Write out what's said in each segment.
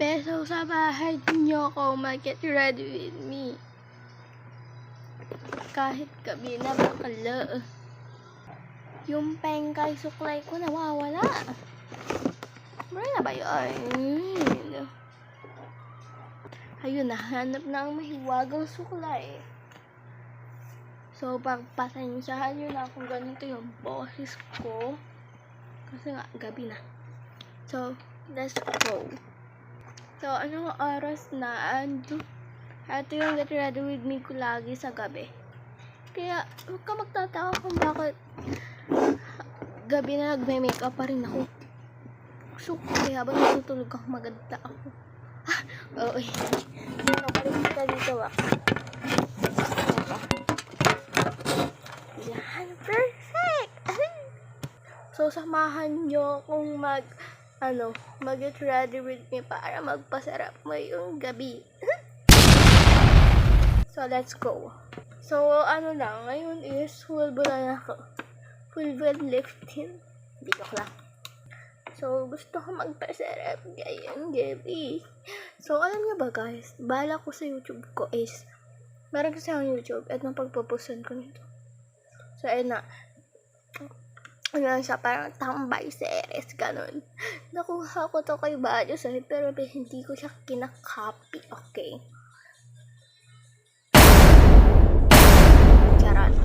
Beso sa bahay niyo ako mag-get ready with me. Kahit gabi na bakala. Yung pengkay suklay ko nawawala. Wala na ba yun? Ayun, nahanap na ang mahiwagang suklay. So, pagpasensyahan nyo na kung ganito yung boses ko. Kasi nga, gabi na. So, let's go. So, anong oras na? Ito yung get ready with me ko lagi sa gabi. Kaya, huwag ka magtataka kung bakit gabi na nagme-makeup pa rin ako. So, kaya habang natutulog ako, maganda ako. Oo, papalit ka dito Yan, perfect! So, samahan nyo kung mag-get ready with me para magpasarap ngayong gabi. So, let's go. So, ngayon is full bulan ako. Full bulan lifting. Hindi joke lang. So, gusto ko magpasarap ngayong gabi. So, alam niyo ba guys, bala ko sa YouTube ko is, meron kasi akong YouTube at pagpapusan ko nito. So, ayun na. Siya, parang tambay series, ganun. Nakuha ko to kay Badyo sa'yo, pero hindi ko siya kinakopy, okay? Charot.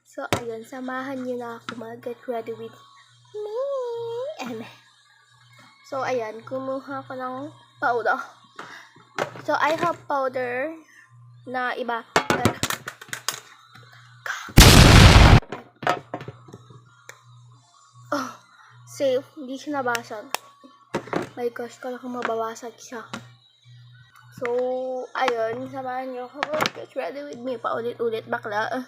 So, ayun, samahan niyo na ako mag-get ready with me. So, ayan, kumuha ko ng powder. So, I have powder na iba. Oh, safe. Hindi siya nabasag. My gosh, kala ko mababasag siya. So, ayun, samahan niyo ako mag-get ready with me. Paulit-ulit, bakla.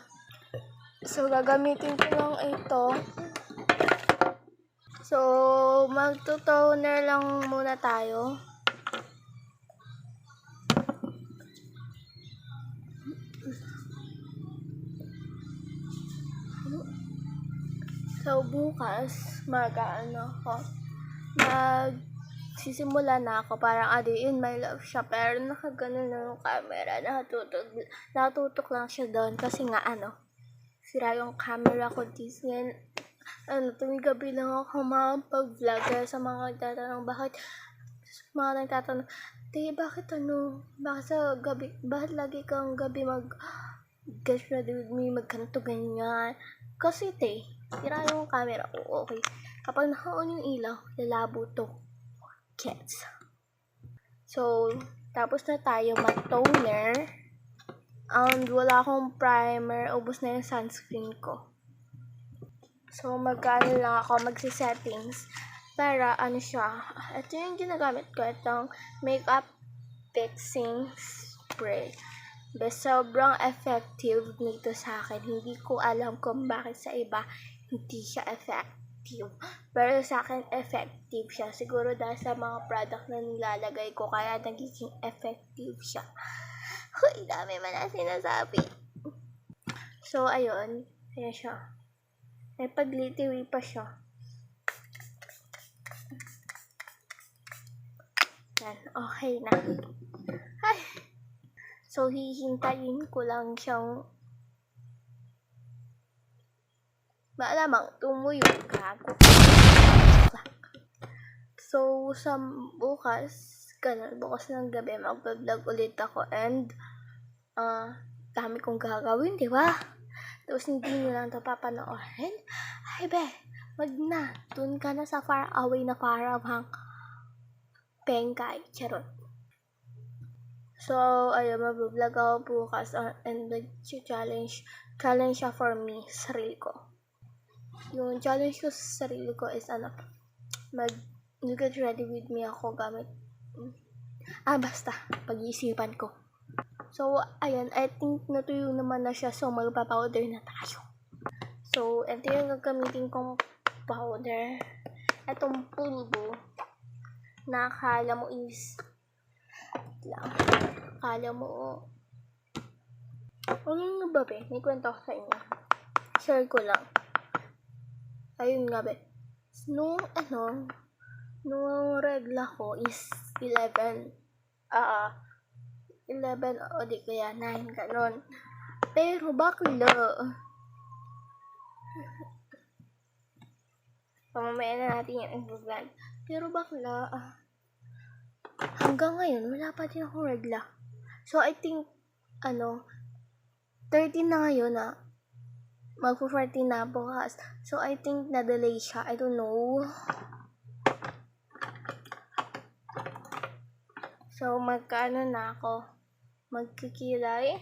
So, gagamitin ko lang ito. So, magto-toner lang muna tayo. So, bukas, magsisimula na ako. Parang in my love siya. Pero nakaganon na yung camera. Natutok lang siya doon. Kasi nga, sira yung camera ko. Tuwing gabi lang ako makapag-vlog. Kaya sa mga nagtatanong, bakit sa gabi, bakit lagi kang gabi get ready with me, magkanto ganyan. Kasi sira yung camera ko, okay. Kapag naka-on yung ilaw, lalabo to. Gets. So, tapos na tayo mag-toner. And wala akong primer, ubos na yung sunscreen ko. So, magsi-settings para siya. Ito yung ginagamit ko, itong makeup fixing spray. Sobrang effective nito sa akin. Hindi ko alam kung bakit sa iba hindi siya effective. Pero sa akin, effective siya. Siguro dahil sa mga product na nilalagay ko, kaya nagiging effective siya. Huy, dami man na sinasabi. So, ayun. Ayan siya. May paglitiwi pa siya. Yan, okay na. Ay. So, hihintayin ko lang siyang maalamang tumuyo. So, sa bukas ng gabi, mag-vlog ulit ako and dami kong gagawin, di ba? Tapos hindi nyo lang ito papanoorin. Ay be, wag na. Dun ka na sa far away na parang pengkay. Charot. So, ayun, mag-vlog ako bukas and challenge siya for me, sarili ko. Yung challenge ko sa sarili ko is mag-get ready with me ako gamit. Basta, pag-iisipan ko. So, ayan, I think natuyo naman na siya. So, magpa-powder na tayo. So, ito yung gagamitin kong powder. Itong pulbo na akala mo ano ba be? May kwento ko sa inyo. Share ko lang. Ayun nga be. Nung regla ko is 11, 11 o di kaya 9, ganon. Pero bakla, mamaya na natin yung improvement. Pero bakla, hanggang ngayon, wala pa din akong regla. So, I think, 13 na ngayon na, magpo-14 na bukas. So, I think na-delay siya. I don't know. So, magkaano na ako? Magkikilay?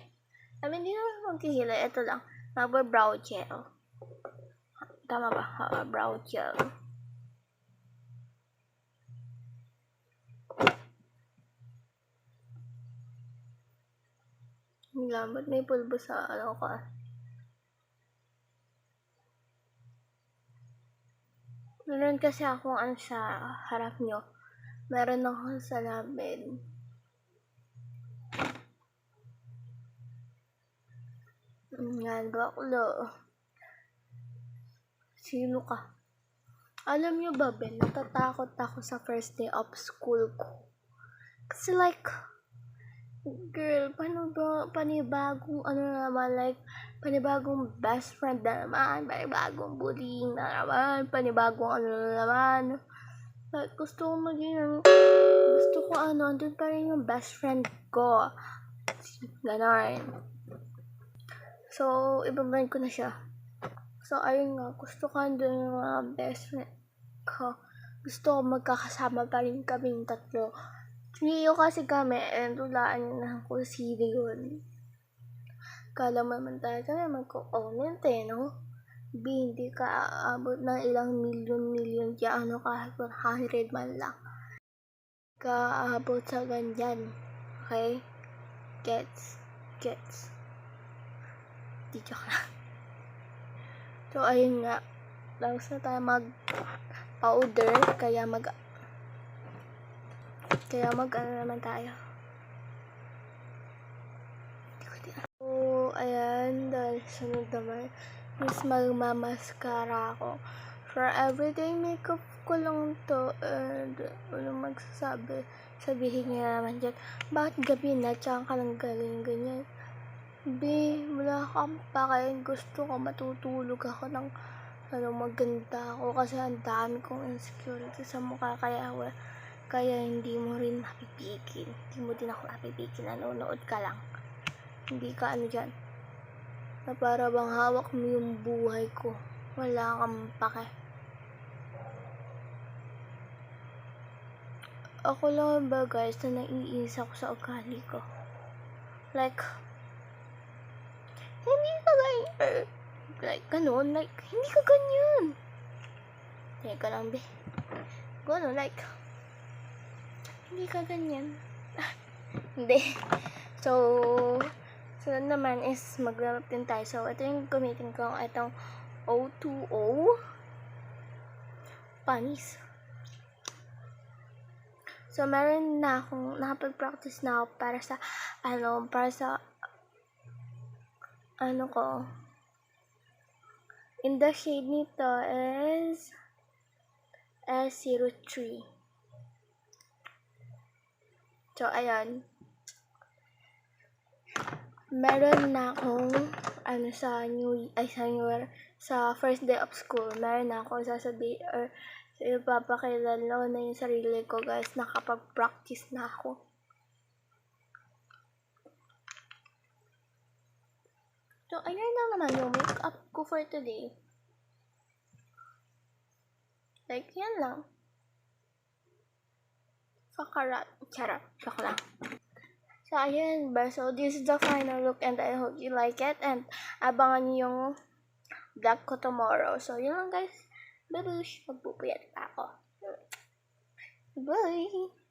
Hindi naman magkikilay. Ito lang. Magba-brow gel. Tama ba? Brow gel. Ba't may pulbo sa ko? Meron kasi akong sa harap nyo. Meron akong salamin. Yan, baklo. Sino ka? Alam nyo ba, Ben, natatakot ako sa first day of school ko. Kasi like, girl, paano ba, panibagong panibagong best friend na naman, panibagong bullying na naman, panibagong na naman. Like, gusto ko andun pa rin yung best friend ko. Ganon. So, ibaband ko na siya. So, ayun nga, gusto ko andun yung mga best friend ko. Gusto ko magkakasama pa rin kaming tatlo. Trio kasi kami, and tulaan na kung sino yun. Kala mo naman tayo kami magko-comment no? Hindi ka aabot ng ilang milyon kahit 100 man lang. Kaabot sa ganyan. Okay? Gets. Di joke lang. So, ayun nga. Tapos na tayo mag-powder, kaya naman tayo. So, ayan, dahil sunod naman is magmamaskara ako. For everyday makeup ko lang to, and sabihin niya naman dyan, bakit gabi na, tsaka ka lang galing ganyan. Wala kang pakain, gusto ko matutulog ako ng maganda ako kasi ang dami kong insecurity sa mukha, kaya hindi mo rin mapipigil. Hindi mo din ako mapipigil. Nanonood ka lang. Hindi ka dyan. Na para bang hawak mo yung buhay ko. Wala kang pake. Ako lang ba guys na naiinis ako sa ugali ko. Like, hindi ka ganyan. Like, ganun. Like, hindi ka ganyan. Teka lang, be. Ganun, like, hindi ka ganyan. Hindi. So, sunod naman is mag-wrap din tayo. So, ito yung gamitin ko. Itong O2O panis. So, meron na akong nakapag-practice na ako para sa ko. In the shade nito is S03. So, ayan. Meron na akong sa first day of school, meron na akong sasabihin or ipapakilala na yung sarili ko, guys. Nakapag-practice na ako. So, ayan na naman yung makeup ko for today. Like, yan lang. Charot. Joke lang. So, ayan ba? So, this is the final look and I hope you like it. And, abangan nyo yung vlog ko tomorrow. So, yun lang guys. Babush. Magpupuyat pa ako. Bye!